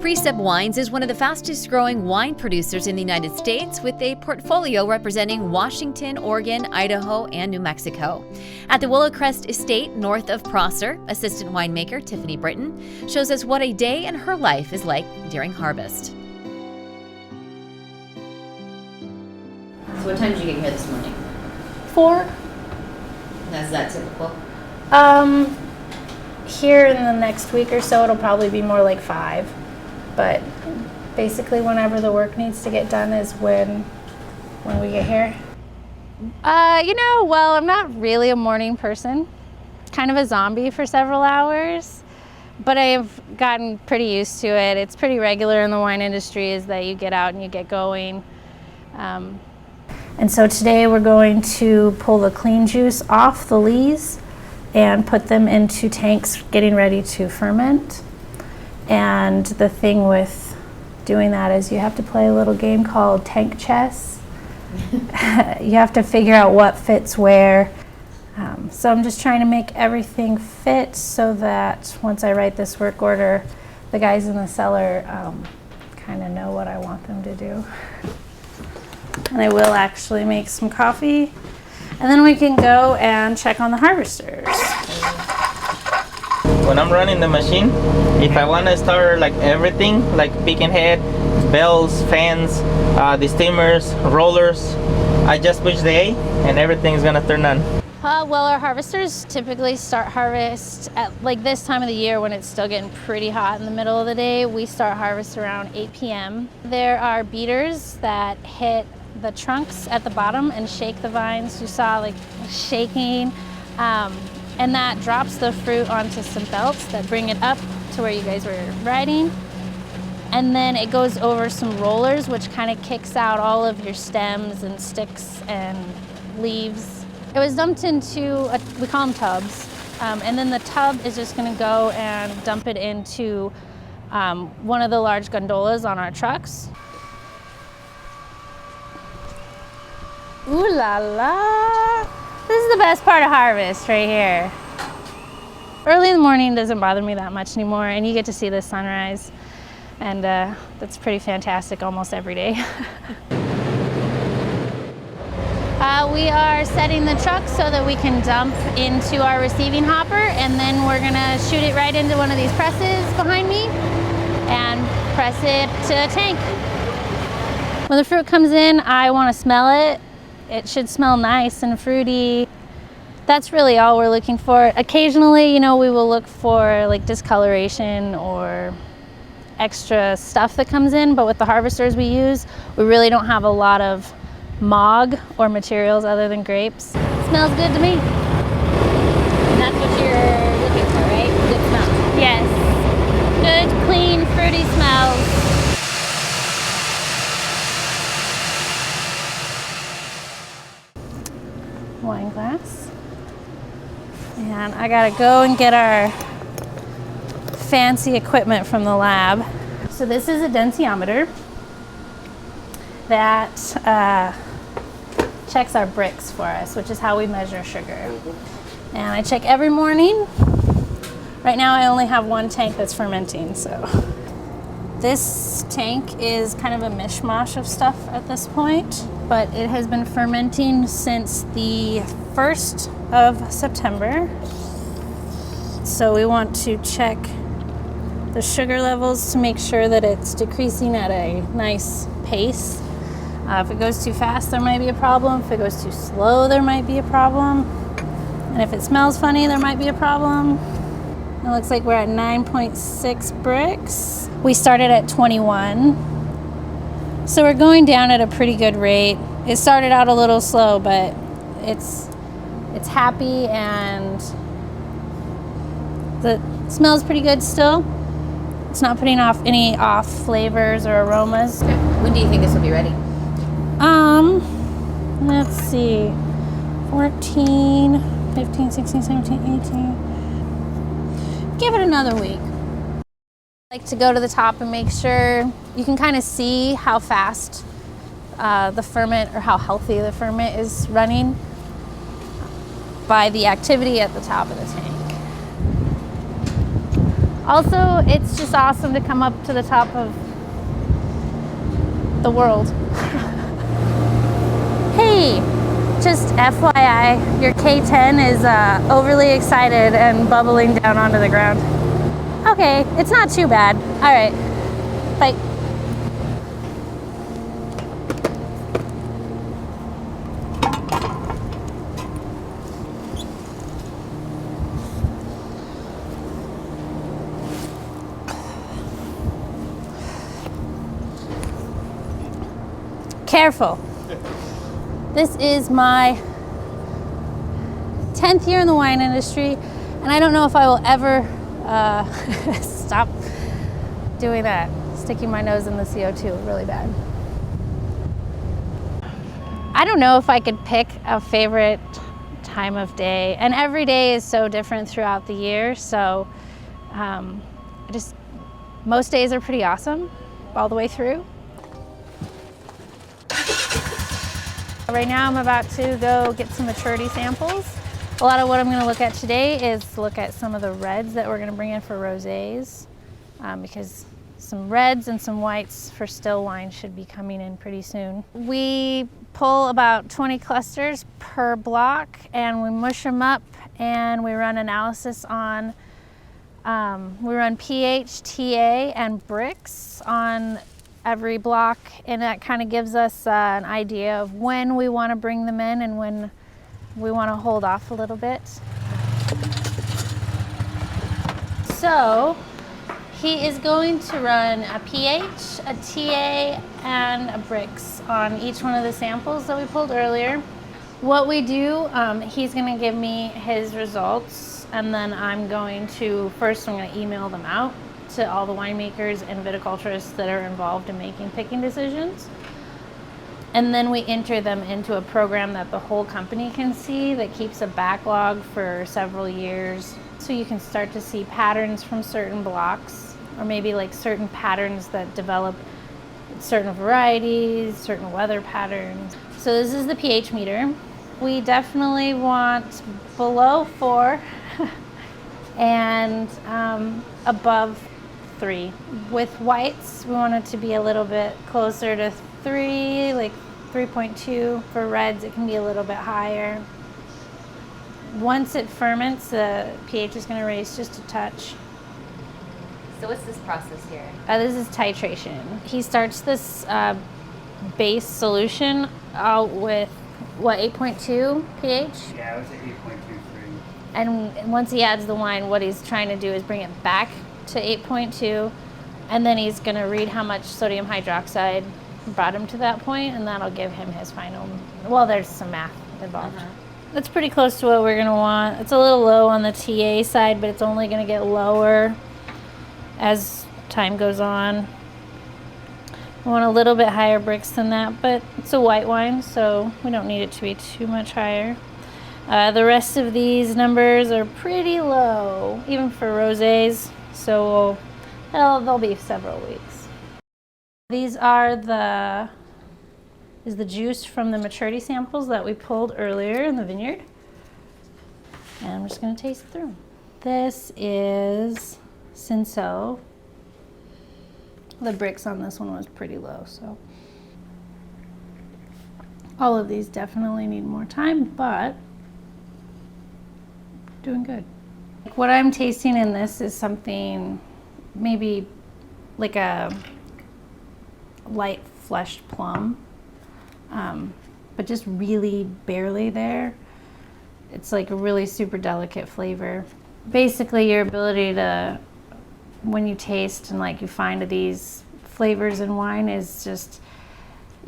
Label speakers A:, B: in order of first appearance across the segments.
A: Precept Wines is one of the fastest growing wine producers in the United States, with a portfolio representing Washington, Oregon, Idaho, and New Mexico. At the Willowcrest Estate north of Prosser, assistant winemaker Tiffany Britton shows us what a day in her life is like during harvest. So what time did you get here this morning?
B: 4.
A: Is that typical?
B: Here in the next week or so, it'll probably be more like 5. But basically, whenever the work needs to get done is when we get here.
C: Well, I'm not really a morning person. Kind of a zombie for several hours. But I've gotten pretty used to it. It's pretty regular in the wine industry is that you get out and you get going.
B: And so today we're going to pull the clean juice off the lees and put them into tanks getting ready to ferment. And the thing with doing that is you have to play a little game called tank chess. You have to figure out what fits where. So I'm just trying to make everything fit so that once I write this work order, the guys in the cellar kind of know what I want them to do. And I will actually make some coffee, and then we can go and check on the harvesters.
D: When I'm running the machine, if I want to start like everything, like beacon head, bells, fans, the steamers, rollers, I just push the A and everything's gonna turn on.
C: Well, our harvesters typically start harvest at like this time of the year when it's still getting pretty hot in the middle of the day. We start harvest around 8 p.m. There are beaters that hit the trunks at the bottom and shake the vines. You saw like shaking. And that drops the fruit onto some belts that bring it up to where you guys were riding. And then it goes over some rollers, which kind of kicks out all of your stems and sticks and leaves. It was dumped into, we call them tubs. And then the tub is just gonna go and dump it into one of the large gondolas on our trucks. Ooh la la. This is the best part of harvest right here. Early in the morning doesn't bother me that much anymore, and you get to see the sunrise, and that's pretty fantastic almost every day. We are setting the truck so that we can dump into our receiving hopper, and then we're gonna shoot it right into one of these presses behind me and press it to a tank. When the fruit comes in, I wanna smell it. It should smell nice and fruity. That's really all we're looking for. Occasionally, we will look for like discoloration or extra stuff that comes in, but with the harvesters we use, we really don't have a lot of mog or materials other than grapes. It smells good to me.
A: And that's what you're looking for, right? Good smell.
C: Yes. Good, clean, fruity smells. Wine glass. And I gotta go and get our fancy equipment from the lab. So this is a densiometer that checks our Brix for us, which is how we measure sugar. And I check every morning. Right now I only have one tank that's fermenting, so. This tank is kind of a mishmash of stuff at this point, but it has been fermenting since the 1st of September. So we want to check the sugar levels to make sure that it's decreasing at a nice pace. If it goes too fast, there might be a problem. If it goes too slow, there might be a problem. And if it smells funny, there might be a problem. It looks like we're at 9.6 Brix. We started at 21. So we're going down at a pretty good rate. It started out a little slow, but it's happy and the smells pretty good still. It's not putting off any flavors or aromas.
A: When do you think this will be ready?
C: Let's see. 14, 15, 16, 17, 18. Give it another week. I like to go to the top and make sure you can kind of see how fast the ferment or how healthy the ferment is running by the activity at the top of the tank. Also, it's just awesome to come up to the top of the world. Hey, just FYI, your K10 is overly excited and bubbling down onto the ground. Okay, it's not too bad. All right, bye. Careful. This is my 10th year in the wine industry, and I don't know if I will ever stop doing that, sticking my nose in the CO2 really bad. I don't know if I could pick a favorite time of day, and every day is so different throughout the year, so most days are pretty awesome all the way through. Right now I'm about to go get some maturity samples. A lot of what I'm going to look at today is look at some of the reds that we're going to bring in for rosés, because some reds and some whites for still wine should be coming in pretty soon. We pull about 20 clusters per block and we mush them up and we run analysis on, we run pH, TA, and Brix on every block, and that kind of gives us an idea of when we want to bring them in and when we want to hold off a little bit. So he is going to run a pH, a TA, and a Brix on each one of the samples that we pulled earlier. What we do, he's going to give me his results, and then I'm going to email them out to all the winemakers and viticulturists that are involved in making picking decisions. And then we enter them into a program that the whole company can see that keeps a backlog for several years. So you can start to see patterns from certain blocks, or maybe like certain patterns that develop certain varieties, certain weather patterns. So this is the pH meter. We definitely want below 4 and above 3. With whites, we want it to be a little bit closer to 3, like 3.2. For reds, it can be a little bit higher. Once it ferments, the pH is going to raise just a touch.
A: So what's this process here?
C: This is titration. He starts this base solution out with, what, 8.2 pH?
E: Yeah, I would say 8.23.
C: And once he adds the wine, what he's trying to do is bring it back to 8.2, and then he's going to read how much sodium hydroxide brought him to that point, and that'll give him his final. Well, there's some math involved. That's pretty close to what we're going to want. It's a little low on the TA side, but it's only going to get lower as time goes on. We want a little bit higher Brix than that, but it's a white wine, so we don't need it to be too much higher. The rest of these numbers are pretty low, even for rosés, so they'll be several weeks. These are the juice from the maturity samples that we pulled earlier in the vineyard. And I'm just going to taste through. This is Cinsault. The Brix on this one was pretty low, so all of these definitely need more time, but doing good. What I'm tasting in this is something maybe like a light fleshed plum, but just really barely there. It's like a really super delicate flavor. Basically, your ability to, when you taste and like you find these flavors in wine, is just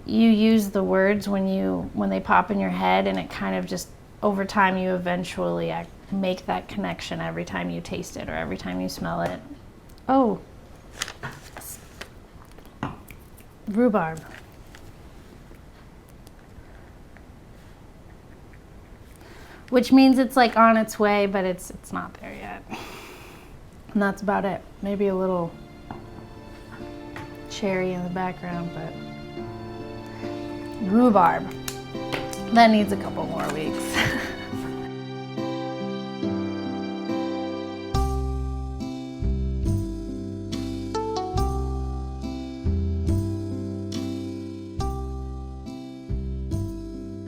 C: you use the words when they pop in your head, and it kind of just over time you eventually make that connection every time you taste it or every time you smell it. Oh, rhubarb. Which means it's like on its way, but it's not there yet. And that's about it. Maybe a little cherry in the background, but rhubarb. That needs a couple more weeks.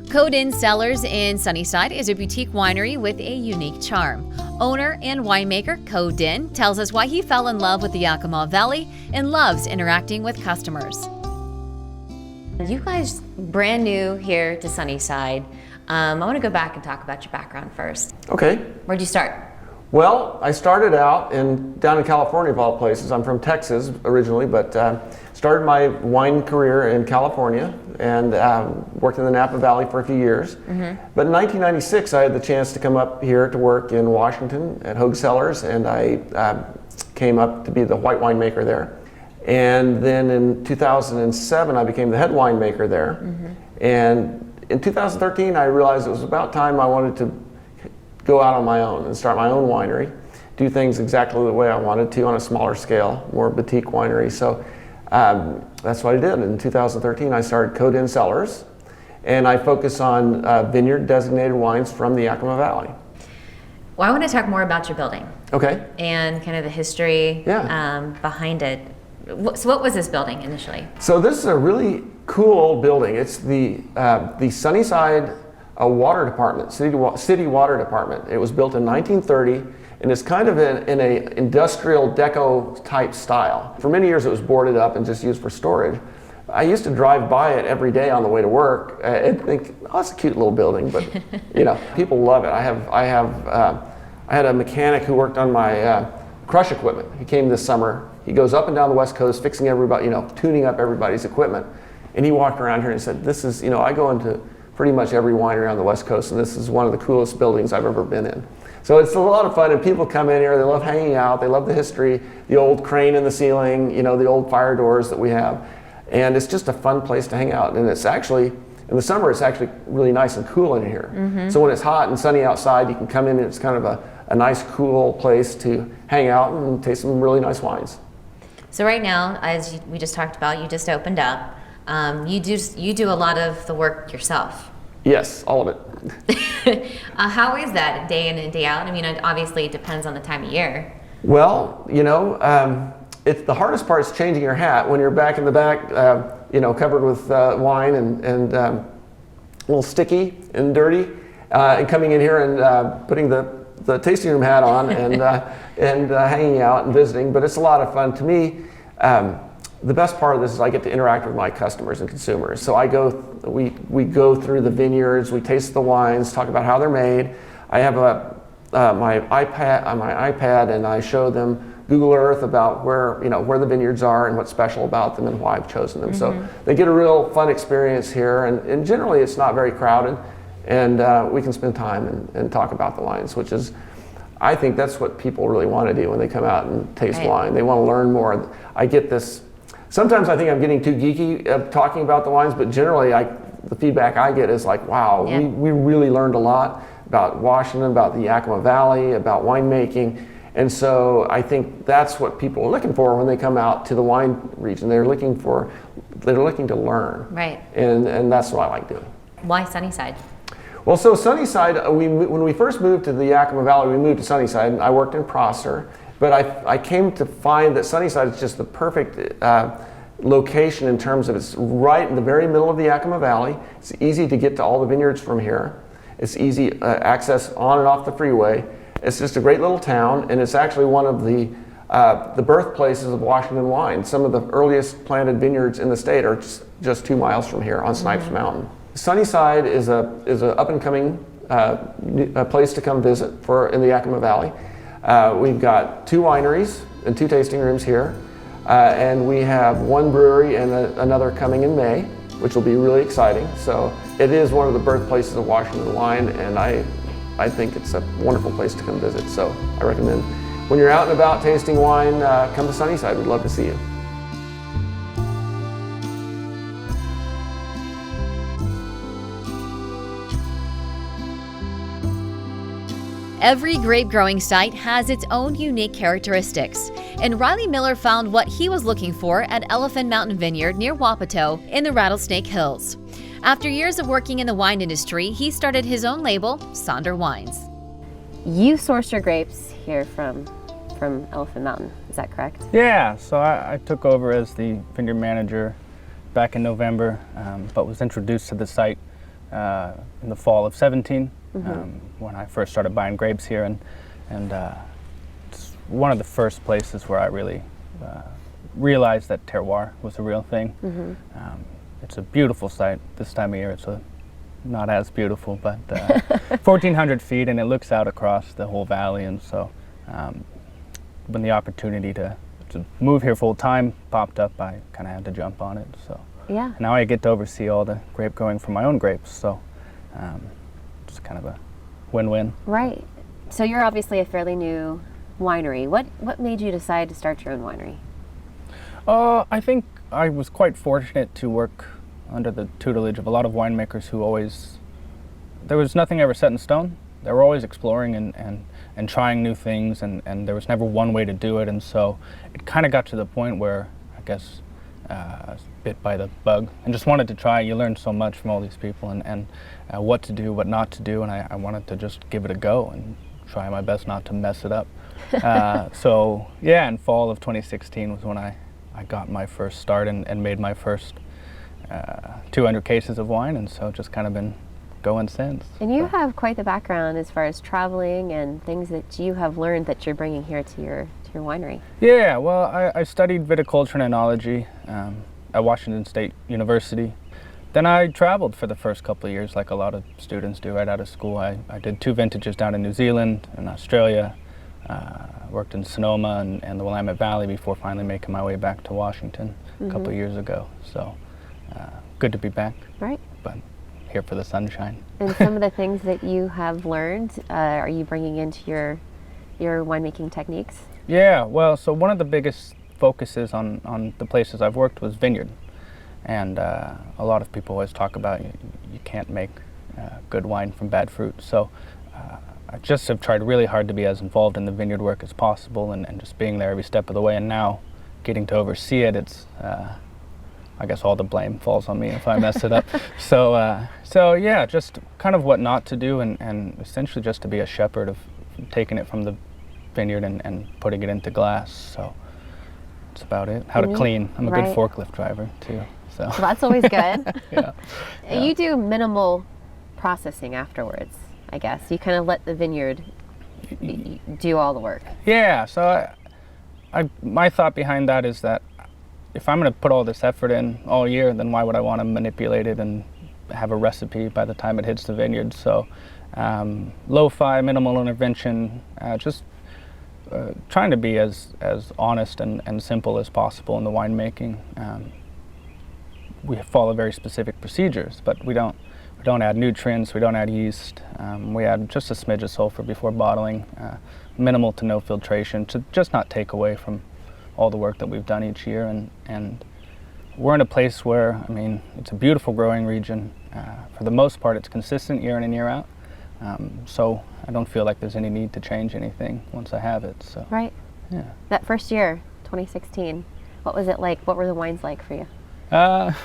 A: Dinn Cellars in Sunnyside is a boutique winery with a unique charm. Owner and winemaker Dinn tells us why he fell in love with the Yakima Valley and loves interacting with customers.
E: You guys brand new here to Sunnyside. I want to go back and talk about your background first.
F: Okay.
E: Where'd you start?
F: Well, I started out down in California of all places. I'm from Texas originally, but started my wine career in California and worked in the Napa Valley for a few years. But in 1996, I had the chance to come up here to work in Washington at Dinn Cellars, and I came up to be the white winemaker there. And then in 2007, I became the head winemaker there. And in 2013, I realized it was about time I wanted to go out on my own and start my own winery, do things exactly the way I wanted to on a smaller scale, more boutique winery. So that's what I did. In 2013, I started Dinn Cellars, and I focus on vineyard designated wines from the Yakima Valley.
E: Well, I want to talk more about your building. Okay. And kind of the history behind it. So what was this building initially? So
F: this is a really cool old building. It's the Sunnyside Water Department, City Water Department. It was built in 1930, and it's kind of in a industrial deco type style. For many years it was boarded up and just used for storage. I used to drive by it every day on the way to work and think, oh, that's a cute little building, but you know, people love it. I had a mechanic who worked on my crush equipment. He came this summer. He goes up and down the West Coast fixing everybody, you know, tuning up everybody's equipment. And he walked around here and said, this is, you know, I go into pretty much every winery on the West Coast, and this is one of the coolest buildings I've ever been in. So it's a lot of fun, and people come in here, they love hanging out, they love the history, the old crane in the ceiling, you know, the old fire doors that we have. And it's just a fun place to hang out. And it's actually, in the summer, it's actually really nice and cool in here. So when it's hot and sunny outside, you can come in and it's kind of a nice, cool place to hang out and taste some really nice wines.
E: So right now, as we just talked about, you just opened up. You do a lot of the work yourself.
F: Yes, all of it.
E: How is that day in and day out? I mean, obviously it depends on the time of year.
F: Well, you know, it's the hardest part is changing your hat when you're back in the back, you know, covered with wine and a little sticky and dirty, and coming in here and putting the tasting room hat on and hanging out and visiting. But it's a lot of fun to me. The best part of this is I get to interact with my customers and consumers. So we go through the vineyards, we taste the wines, talk about how they're made. I have my iPad, and I show them Google Earth about where the vineyards are and what's special about them and why I've chosen them. So they get a real fun experience here, and generally it's not very crowded, and we can spend time and talk about the wines, which is, I think that's what people really want to do when they come out and taste wine. They want to learn more. I get this. Sometimes I think I'm getting too geeky talking about the wines, but generally the feedback I get is like, wow, we really learned a lot about Washington, about the Yakima Valley, about winemaking. And so I think that's what people are looking for when they come out to the wine region. They're looking to learn. Right. And that's what I like doing.
E: Why Sunnyside?
F: Well, so Sunnyside, when we first moved to the Yakima Valley, we moved to Sunnyside, and I worked in Prosser. But I came to find that Sunnyside is just the perfect location in terms of it's right in the very middle of the Yakima Valley. It's easy to get to all the vineyards from here. It's easy access on and off the freeway. It's just a great little town, and it's actually one of the birthplaces of Washington wine. Some of the earliest planted vineyards in the state are just 2 miles from here on Snipes Mountain. Sunnyside is a up and coming place to come visit in the Yakima Valley. We've got 2 wineries and 2 tasting rooms here, and we have 1 brewery and another coming in May, which will be really exciting. So it is one of the birthplaces of Washington wine, and I think it's a wonderful place to come visit. So I recommend when you're out and about tasting wine, come to Sunnyside. We'd love to see you.
A: Every grape growing site has its own unique characteristics, and Riley Miller found what he was looking for at Elephant Mountain Vineyard near Wapato in the Rattlesnake Hills. After years of working in the wine industry, he started his own label, Sonder Wines.
E: You sourced your grapes here from Elephant Mountain, is that correct?
G: Yeah, so I took over as the vineyard manager back in November, but was introduced to the site in the fall of 17 when I first started buying grapes here, and it's one of the first places where I really realized that terroir was a real thing. It's a beautiful site. This time of year it's not as beautiful, but 1,400 feet, and it looks out across the whole valley, and so when the opportunity to move here full time popped up, I kind of had to jump on it. So
A: Yeah.
G: now I get to oversee all the grape growing for my own grapes, so it's kind of a win-win.
A: Right. So you're obviously a fairly new winery. What made you decide to start your own winery?
G: I think I was quite fortunate to work under the tutelage of a lot of winemakers who always, there was nothing ever set in stone. They were always exploring and trying new things, and there was never one way to do it, and so it kind of got to the point where I guess I was bit by the bug and just wanted to try. You learn so much from all these people, and what to do, what not to do, and I wanted to just give it a go and try my best not to mess it up. So yeah, in fall of 2016 was when I got my first start and made my first 200 cases of wine, and so just kind of been going since.
A: And you have quite the background as far as traveling and things that you have learned that you're bringing here to your winery.
G: Yeah, well, I studied viticulture and enology at Washington State University. Then I traveled for the first couple of years, like a lot of students do right out of school. I did 2 vintages down in New Zealand and Australia, worked in Sonoma and the Willamette Valley before finally making my way back to Washington a couple of years ago. So good to be back.
A: Right.
G: But here for the sunshine.
A: And some of the things that you have learned, are you bringing into your winemaking techniques?
G: Yeah, well, so one of the biggest focuses on the places I've worked was vineyard. And a lot of people always talk about you can't make good wine from bad fruit. So I just have tried really hard to be as involved in the vineyard work as possible, and just being there every step of the way. And now getting to oversee it, it's I guess all the blame falls on me if I mess it up. So yeah, just kind of what not to do, and essentially just to be a shepherd of taking it from the vineyard and putting it into glass. So that's about it. How to clean. I'm a good forklift driver too. So
A: Well, that's always good.
G: yeah.
A: You do minimal processing afterwards, I guess. You kind of let the vineyard do all the work.
G: Yeah, so my thought behind that is that if I'm going to put all this effort in all year, then why would I want to manipulate it and have a recipe by the time it hits the vineyard? So lo-fi, minimal intervention, just trying to be as honest and simple as possible in the winemaking. We follow very specific procedures, but we don't add nutrients, we don't add yeast. We add just a smidge of sulfur before bottling, minimal to no filtration, to just not take away from all the work that we've done each year. And we're in a place where, I mean, it's a beautiful growing region. For the most part, it's consistent year in and year out. So I don't feel like there's any need to change anything once I have it. So
A: Right.
G: yeah.
A: That first year, 2016, what was it like? What were the wines like for you?
G: I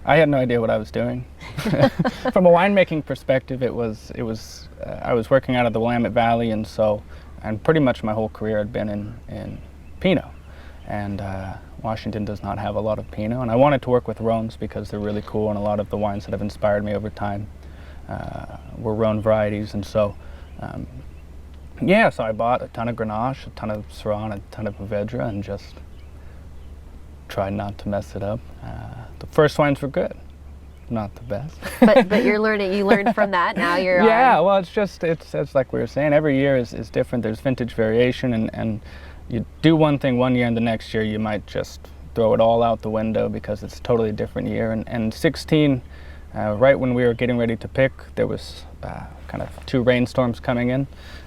G: had no idea what I was doing. From a winemaking perspective, it was I was working out of the Willamette Valley, and pretty much my whole career had been in Pinot, and Washington does not have a lot of Pinot, and I wanted to work with Rhones because they're really cool, and a lot of the wines that have inspired me over time were Rhone varieties, and so yeah, so I bought a ton of Grenache, a ton of Syrah, a ton of Mourvedre, and just tried not to mess it up. The first wines were good, not the best.
A: But you're learning. You learned from that. Now you're
G: yeah. Well, it's like we were saying. Every year is different. There's vintage variation, and you do one thing one year, and the next year you might just throw it all out the window because it's a totally different year. And 16, right when we were getting ready to pick, there was kind of 2 rainstorms coming in.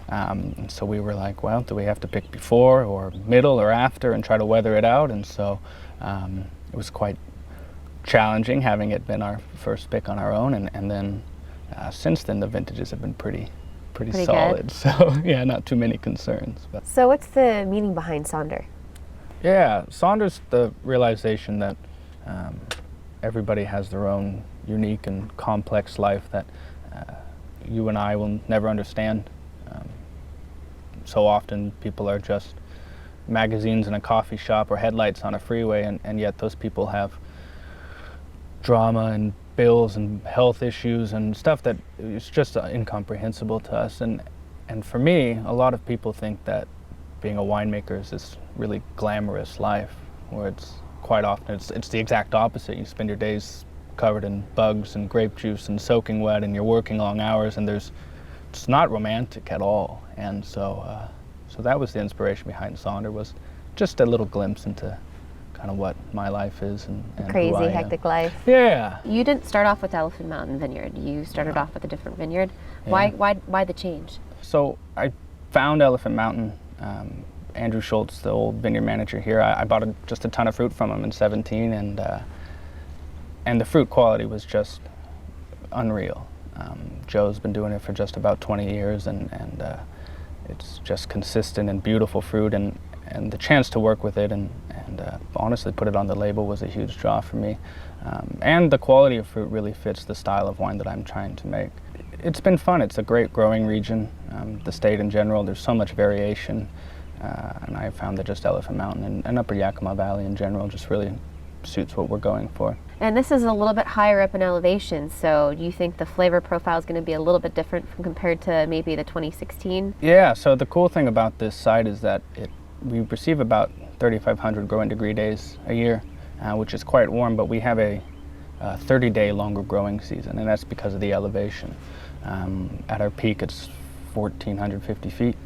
G: And so we were like, well, do we have to pick before or middle or after and try to weather it out? And so it was quite challenging having it been our first pick on our own. And then since then, the vintages have been pretty solid.
A: Good.
G: So yeah, not too many concerns. But.
A: So what's the meaning behind Sonder?
G: Yeah, Sonder's the realization that everybody has their own unique and complex life that you and I will never understand. So often people are just magazines in a coffee shop or headlights on a freeway, and yet those people have drama and bills and health issues and stuff that is just incomprehensible to us. And for me, a lot of people think that being a winemaker is this really glamorous life, where it's quite often it's the exact opposite. You spend your days covered in bugs and grape juice and soaking wet, and you're working long hours, and it's not romantic at all. And so that was the inspiration behind Sonder, was just a little glimpse into kind of what my life is and
H: crazy,
G: who I
H: hectic
G: am.
H: life.
G: Yeah.
H: You didn't start off with Elephant Mountain Vineyard. You started off with a different vineyard.
G: Yeah.
H: Why the change?
G: So I found Elephant Mountain. Andrew Schultz, the old vineyard manager here, I bought just a ton of fruit from him in 17, and the fruit quality was just unreal. Joe's been doing it for just about 20 years, and it's just consistent and beautiful fruit, and the chance to work with it and honestly put it on the label was a huge draw for me. And the quality of fruit really fits the style of wine that I'm trying to make. It's been fun. It's a great growing region. The state in general, there's so much variation, and I found that just Elephant Mountain and Upper Yakima Valley in general just really suits what we're going for.
H: And this is a little bit higher up in elevation, so do you think the flavor profile is going to be a little bit different from compared to maybe the 2016?
G: Yeah, so the cool thing about this site is that we receive about 3,500 growing degree days a year, which is quite warm, but we have a 30-day longer growing season, and that's because of the elevation. At our peak, it's 1,450 feet.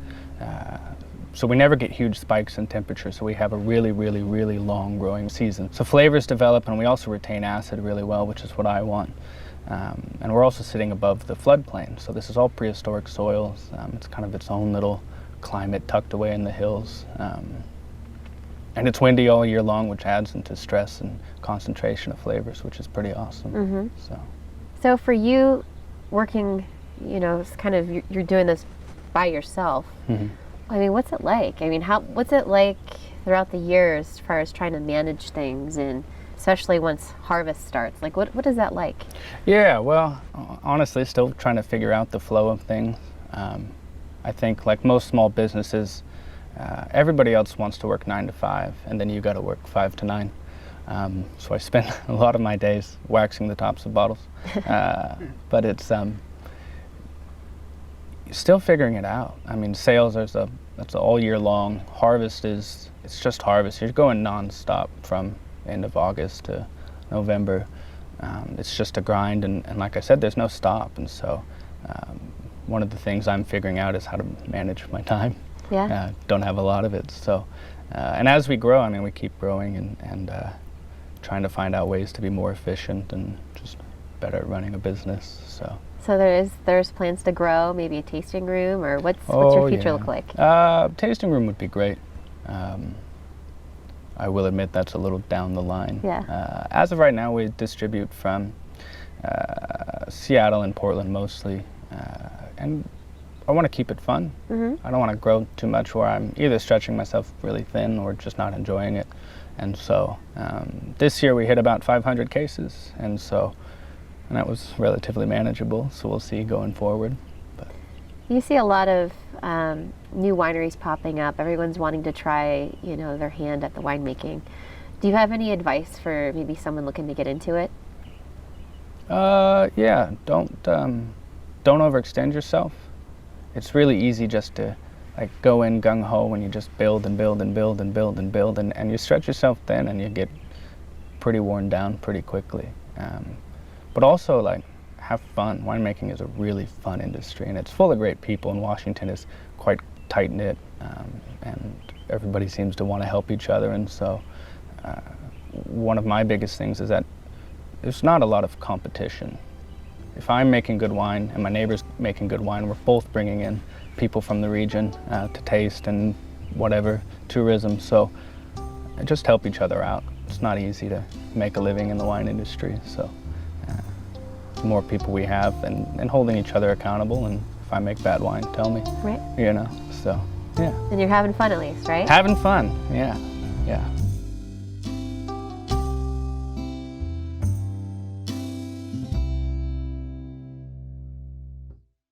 G: So we never get huge spikes in temperature, so we have a really, really, really long growing season. So flavors develop, and we also retain acid really well, which is what I want. And we're also sitting above the floodplain, so this is all prehistoric soils. It's kind of its own little climate tucked away in the hills. And it's windy all year long, which adds into stress and concentration of flavors, which is pretty awesome.
H: Mm-hmm. So for you, working, it's kind of, you're doing this by yourself.
G: Mm-hmm.
H: I mean, what's it like? I mean, what's it like throughout the years as far as trying to manage things, and especially once harvest starts? Like, what is that like?
G: Yeah, well, honestly, still trying to figure out the flow of things. I think, like most small businesses, everybody else wants to work 9 to 5, and then you got to work 5 to 9. So I spend a lot of my days waxing the tops of bottles, but it's still figuring it out. I mean, sales that's all year long. Harvest it's just harvest. You're going non-stop from end of August to November. It's just a grind, and like I said, there's no stop. And so one of the things I'm figuring out is how to manage my time.
H: Yeah.
G: Don't have a lot of it. So, and as we grow, I mean, we keep growing and trying to find out ways to be more efficient and just better at running a business.
H: So there's plans to grow, maybe a tasting room, or what's your future look like?
G: Tasting room would be great. I will admit that's a little down the line.
H: Yeah.
G: As of right now, we distribute from Seattle and Portland mostly, and I want to keep it fun.
H: Mm-hmm.
G: I don't want to grow too much where I'm either stretching myself really thin or just not enjoying it. And so this year we hit about 500 cases, and that was relatively manageable, so we'll see going forward. But
H: you see a lot of new wineries popping up. Everyone's wanting to try, their hand at the winemaking. Do you have any advice for maybe someone looking to get into it?
G: Yeah, don't overextend yourself. It's really easy just to go in gung-ho when you just build and build and build and build and build, and you stretch yourself thin and you get pretty worn down pretty quickly. But also, have fun. Winemaking is a really fun industry, and it's full of great people, and Washington is quite tight-knit, and everybody seems to want to help each other. And so one of my biggest things is that there's not a lot of competition. If I'm making good wine and my neighbor's making good wine, we're both bringing in people from the region to taste and whatever, tourism. So just help each other out. It's not easy to make a living in the wine industry. So the more people we have and holding each other accountable, and if I make bad wine, tell me.
H: Right.
G: So, yeah.
H: And you're having fun at least, right?
G: Having fun, yeah.